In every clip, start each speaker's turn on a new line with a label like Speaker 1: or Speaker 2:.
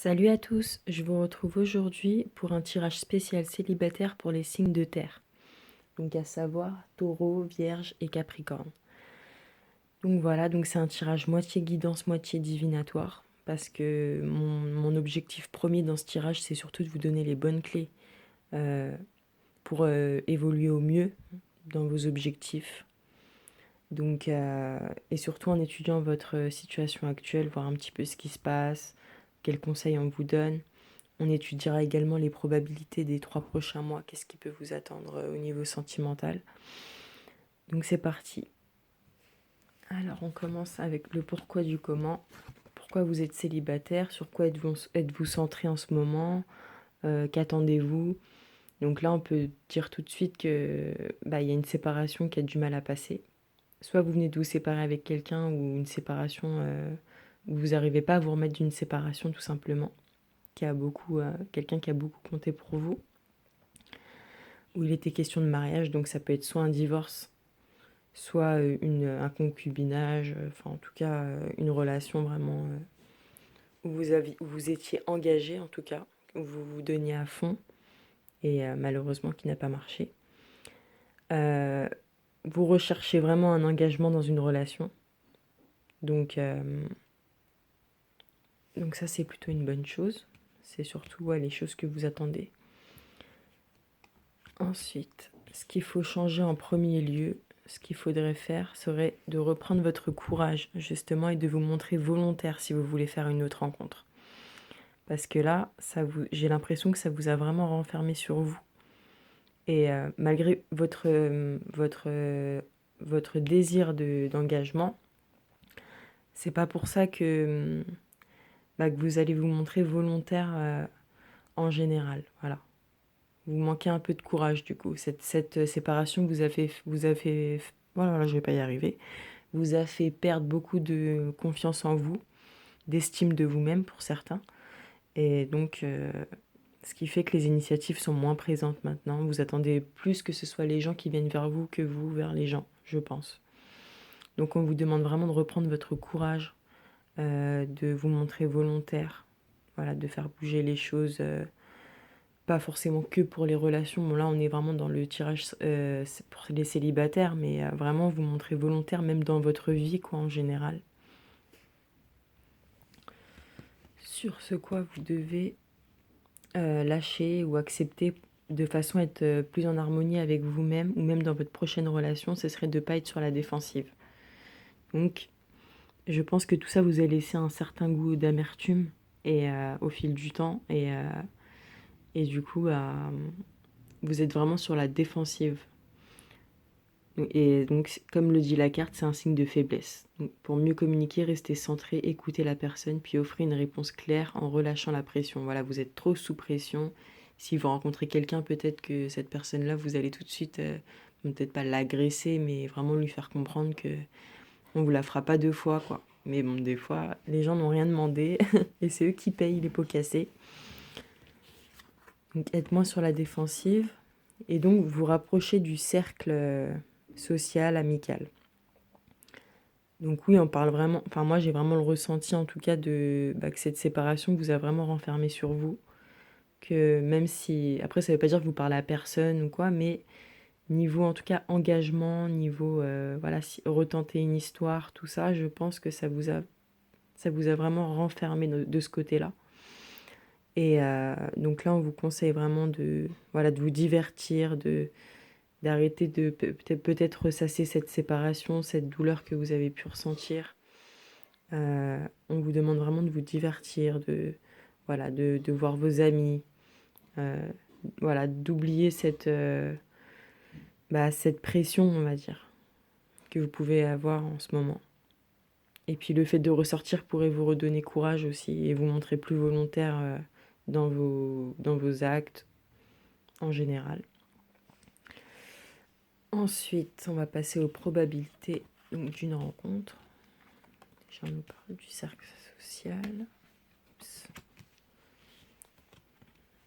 Speaker 1: Salut à tous, je vous retrouve aujourd'hui pour un tirage spécial célibataire pour les signes de terre, donc à savoir Taureau, Vierge et Capricorne. Donc voilà, donc c'est un tirage moitié guidance, moitié divinatoire, parce que mon objectif premier dans ce tirage, c'est surtout de vous donner les bonnes clés euh, pour évoluer au mieux dans vos objectifs. Donc, et surtout en étudiant votre situation actuelle, voir un petit peu ce qui se passe, quels conseils on vous donne. On étudiera également les probabilités des 3 prochains mois, qu'est-ce qui peut vous attendre au niveau sentimental. Donc c'est parti. Alors on commence avec le pourquoi du comment. Pourquoi vous êtes célibataire, sur quoi êtes-vous centré en ce moment, qu'attendez-vous. Donc là on peut dire tout de suite que y a une séparation qui a du mal à passer. Soit vous venez de vous séparer avec quelqu'un ou une séparation où vous n'arrivez pas à vous remettre d'une séparation tout simplement, quelqu'un qui a beaucoup compté pour vous. Où il était question de mariage, donc ça peut être soit un divorce, soit un concubinage, enfin en tout cas une relation vraiment où vous étiez engagé en tout cas, où vous vous donniez à fond et malheureusement qui n'a pas marché. Euh, Vous recherchez vraiment un engagement dans une relation, donc, euh, donc ça c'est plutôt une bonne chose, c'est surtout les choses que vous attendez. Ensuite, ce qu'il faut changer en premier lieu, ce qu'il faudrait faire serait de reprendre votre courage, justement, et de vous montrer volontaire si vous voulez faire une autre rencontre. Parce que là, j'ai l'impression que ça vous a vraiment renfermé sur vous. Et malgré votre désir d'engagement, c'est pas pour ça que vous allez vous montrer volontaire en général. Voilà. Vous manquez un peu de courage du coup. Cette séparation voilà, je vais pas y arriver, vous a fait perdre beaucoup de confiance en vous, d'estime de vous-même pour certains. Et donc, ce qui fait que les initiatives sont moins présentes maintenant. Vous attendez plus que ce soit les gens qui viennent vers vous que vous vers les gens, je pense. Donc on vous demande vraiment de reprendre votre courage, de vous montrer volontaire, voilà, de faire bouger les choses. Pas forcément que pour les relations. Bon, là, on est vraiment dans le tirage pour les célibataires, mais vraiment vous montrer volontaire, même dans votre vie, quoi, en général. Sur ce quoi vous devez lâcher ou accepter de façon à être plus en harmonie avec vous-même, ou même dans votre prochaine relation, ce serait de ne pas être sur la défensive. Donc, je pense que tout ça vous a laissé un certain goût d'amertume et au fil du temps, et du coup, vous êtes vraiment sur la défensive. Et donc, comme le dit la carte, c'est un signe de faiblesse. Donc, pour mieux communiquer, restez centré, écoutez la personne, puis offrez une réponse claire en relâchant la pression. Voilà, vous êtes trop sous pression. Si vous rencontrez quelqu'un, peut-être que cette personne-là, vous allez tout de suite, peut-être pas l'agresser, mais vraiment lui faire comprendre que on vous la fera pas 2 fois, quoi. Mais bon, des fois, les gens n'ont rien demandé et c'est eux qui payent les pots cassés. Donc, êtes moins sur la défensive et donc vous rapprochez du cercle social, amical. Donc oui, on parle vraiment, enfin moi j'ai vraiment le ressenti en tout cas que cette séparation vous a vraiment renfermé sur vous, que même si, après ça veut pas dire que vous parlez à personne ou quoi, mais niveau en tout cas engagement, niveau voilà, si retenter une histoire, tout ça, je pense que ça vous a vraiment renfermé de ce côté-là. Et donc là on vous conseille vraiment de vous divertir, d'arrêter de peut-être ressasser cette séparation, cette douleur que vous avez pu ressentir. On vous demande vraiment de vous divertir, de voir vos amis, euh, voilà, d'oublier cette pression, on va dire, que vous pouvez avoir en ce moment. Et puis le fait de ressortir pourrait vous redonner courage aussi et vous montrer plus volontaire dans vos actes en général. Ensuite, on va passer aux probabilités donc, d'une rencontre. Déjà, on nous parle du cercle social.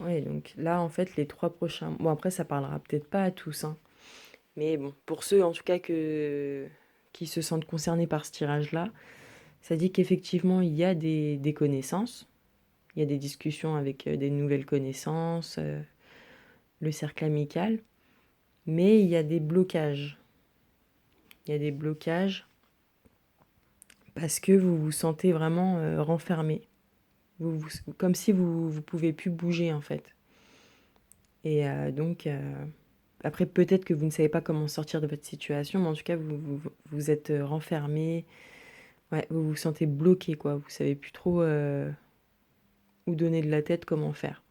Speaker 1: Oui, donc là, en fait, les 3 prochains... Bon, après, ça parlera peut-être pas à tous, hein. Mais bon, pour ceux, en tout cas, qui se sentent concernés par ce tirage-là, ça dit qu'effectivement, il y a des connaissances. Il y a des discussions avec des nouvelles connaissances, le cercle amical, mais il y a des blocages. Il y a des blocages parce que vous vous sentez vraiment renfermé. Comme si vous ne pouvez plus bouger en fait. Et donc, après, peut-être que vous ne savez pas comment sortir de votre situation, mais en tout cas, vous êtes renfermé. Ouais, vous vous sentez bloqué, quoi. Vous savez plus trop où donner de la tête, comment faire.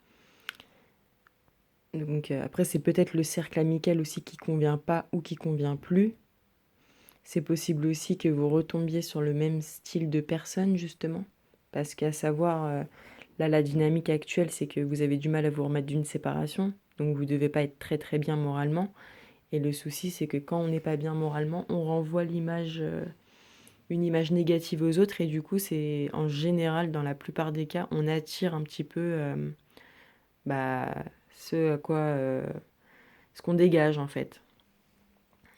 Speaker 1: Donc, après, c'est peut-être le cercle amical aussi qui convient pas ou qui convient plus. C'est possible aussi que vous retombiez sur le même style de personne, justement. Parce qu'à savoir, là, la dynamique actuelle, c'est que vous avez du mal à vous remettre d'une séparation. Donc, vous ne devez pas être très très bien moralement. Et le souci, c'est que quand on n'est pas bien moralement, on renvoie une image négative aux autres. Et du coup, c'est en général, dans la plupart des cas, on attire un petit peu bah, ce à quoi, ce qu'on dégage en fait.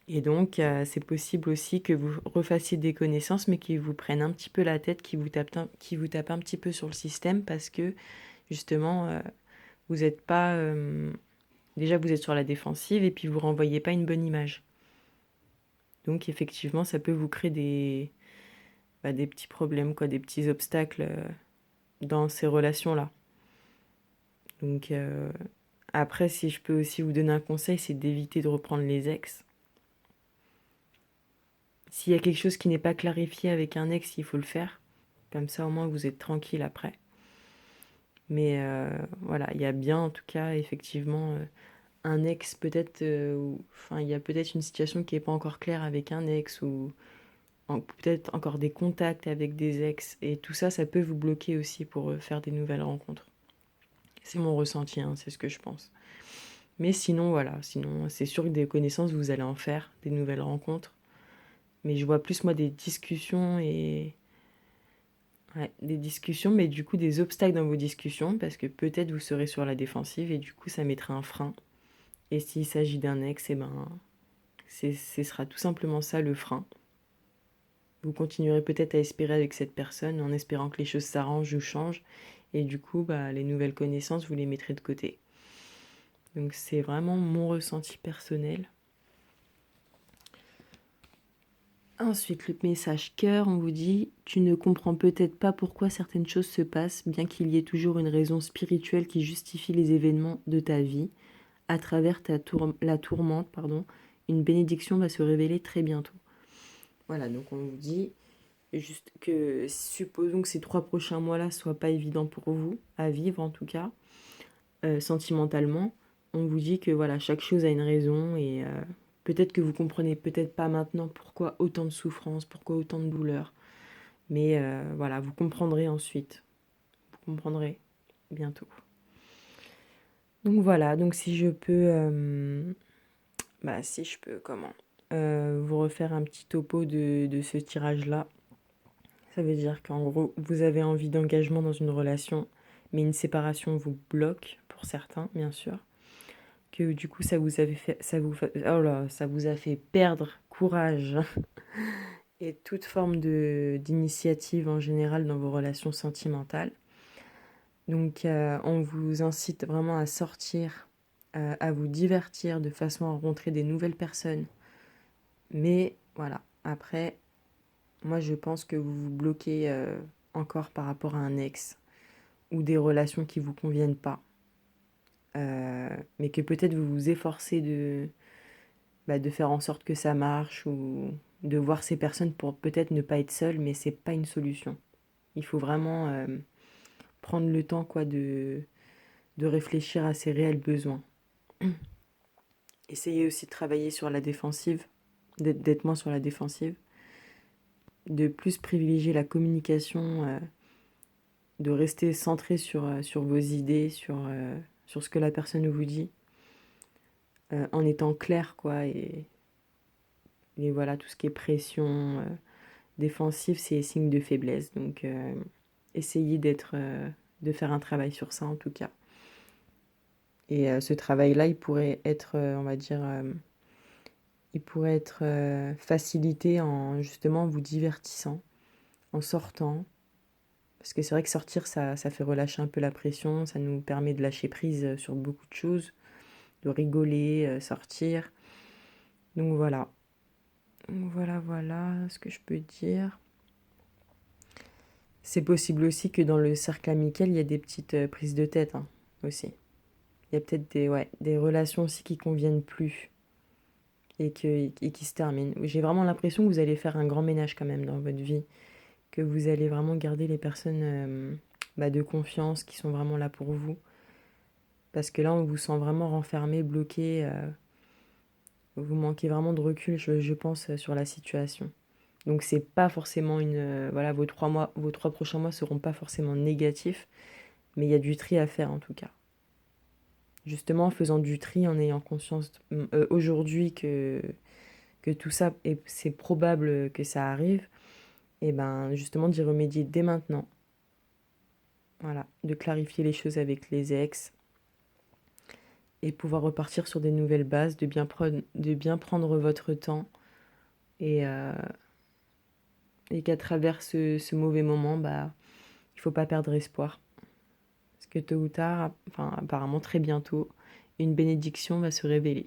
Speaker 1: Et donc, c'est possible aussi que vous refassiez des connaissances, mais qui vous prennent un petit peu la tête, qui vous tapent un petit peu sur le système parce que justement, vous n'êtes pas. Déjà, vous êtes sur la défensive et puis vous renvoyez pas une bonne image. Donc, effectivement, ça peut vous créer des petits problèmes, quoi, des petits obstacles dans ces relations-là. Donc, après, si je peux aussi vous donner un conseil, c'est d'éviter de reprendre les ex. S'il y a quelque chose qui n'est pas clarifié avec un ex, il faut le faire. Comme ça, au moins, vous êtes tranquille après. Mais voilà, il y a bien, en tout cas, effectivement, un ex peut-être, enfin, il y a peut-être une situation qui n'est pas encore claire avec un ex ou peut-être encore des contacts avec des ex. Et tout ça, ça peut vous bloquer aussi pour faire des nouvelles rencontres. C'est mon ressenti, hein, c'est ce que je pense. Mais sinon, voilà, sinon, c'est sûr que des connaissances, vous allez en faire, des nouvelles rencontres. Mais je vois plus, moi, des discussions et... Ouais, des discussions, mais du coup, des obstacles dans vos discussions, parce que peut-être vous serez sur la défensive et du coup, ça mettra un frein. Et s'il s'agit d'un ex, eh ben, ce sera tout simplement ça le frein. Vous continuerez peut-être à espérer avec cette personne en espérant que les choses s'arrangent ou changent. Et du coup, bah, les nouvelles connaissances, vous les mettrez de côté. Donc c'est vraiment mon ressenti personnel. Ensuite, le message cœur, on vous dit « Tu ne comprends peut-être pas pourquoi certaines choses se passent, bien qu'il y ait toujours une raison spirituelle qui justifie les événements de ta vie. À travers la tourmente, une bénédiction va se révéler très bientôt. » Voilà, donc on vous dit juste que supposons que ces 3 prochains mois-là soient pas évidents pour vous, à vivre en tout cas, sentimentalement. On vous dit que voilà, chaque chose a une raison et peut-être que vous comprenez peut-être pas maintenant pourquoi autant de souffrance, pourquoi autant de douleur. Mais voilà, vous comprendrez ensuite. Vous comprendrez bientôt. Donc voilà, donc si je peux, comment vous refaire un petit topo de ce tirage-là. Ça veut dire qu'en gros, vous avez envie d'engagement dans une relation, mais une séparation vous bloque, pour certains, bien sûr. Que du coup, ça vous a fait perdre courage et toute forme d'initiative en général dans vos relations sentimentales. Donc, on vous incite vraiment à sortir, à vous divertir de façon à rencontrer des nouvelles personnes. Mais voilà, après, moi je pense que vous vous bloquez encore par rapport à un ex ou des relations qui ne vous conviennent pas. Mais que peut-être vous vous efforcez de faire en sorte que ça marche ou de voir ces personnes pour peut-être ne pas être seul, mais c'est pas une solution. Il faut vraiment prendre le temps quoi, de réfléchir à ses réels besoins. Essayez aussi de travailler sur la défensive, d'être moins sur la défensive, de plus privilégier la communication, de rester centré sur vos idées, sur ce que la personne vous dit, en étant clair, quoi, et voilà, tout ce qui est pression défensive, c'est signe de faiblesse. Donc, essayez de faire un travail sur ça, en tout cas. Et ce travail-là, il pourrait être, on va dire, il pourrait être facilité en justement vous divertissant, en sortant, Parce que c'est vrai que sortir, ça fait relâcher un peu la pression, ça nous permet de lâcher prise sur beaucoup de choses, de rigoler, sortir. Donc voilà. Donc voilà, voilà ce que je peux dire. C'est possible aussi que dans le cercle amical, il y a des petites prises de tête hein, aussi. Il y a peut-être des relations aussi qui conviennent plus et qui se terminent. J'ai vraiment l'impression que vous allez faire un grand ménage quand même dans votre vie, que vous allez vraiment garder les personnes de confiance qui sont vraiment là pour vous. Parce que là, on vous sent vraiment renfermé, bloqué. Vous manquez vraiment de recul, je pense, sur la situation. Donc c'est pas forcément voilà, vos 3 prochains mois seront pas forcément négatifs, mais il y a du tri à faire en tout cas. Justement, en faisant du tri, en ayant conscience aujourd'hui que tout ça, c'est probable que ça arrive, et ben justement d'y remédier dès maintenant. Voilà, de clarifier les choses avec les ex et pouvoir repartir sur des nouvelles bases, de bien prendre votre temps et, euh, et qu'à travers ce mauvais moment, il faut pas perdre espoir. Parce que tôt ou tard, enfin apparemment très bientôt, une bénédiction va se révéler.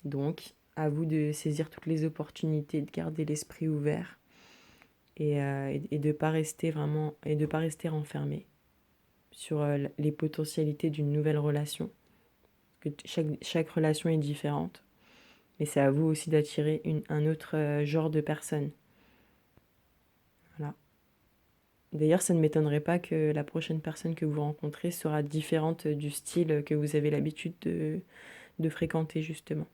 Speaker 1: Donc, à vous de saisir toutes les opportunités, de garder l'esprit ouvert et de pas rester vraiment et de pas rester renfermé sur les potentialités d'une nouvelle relation. Que chaque relation est différente, mais c'est à vous aussi d'attirer un autre genre de personne. Voilà. D'ailleurs, ça ne m'étonnerait pas que la prochaine personne que vous rencontrez sera différente du style que vous avez l'habitude de fréquenter justement.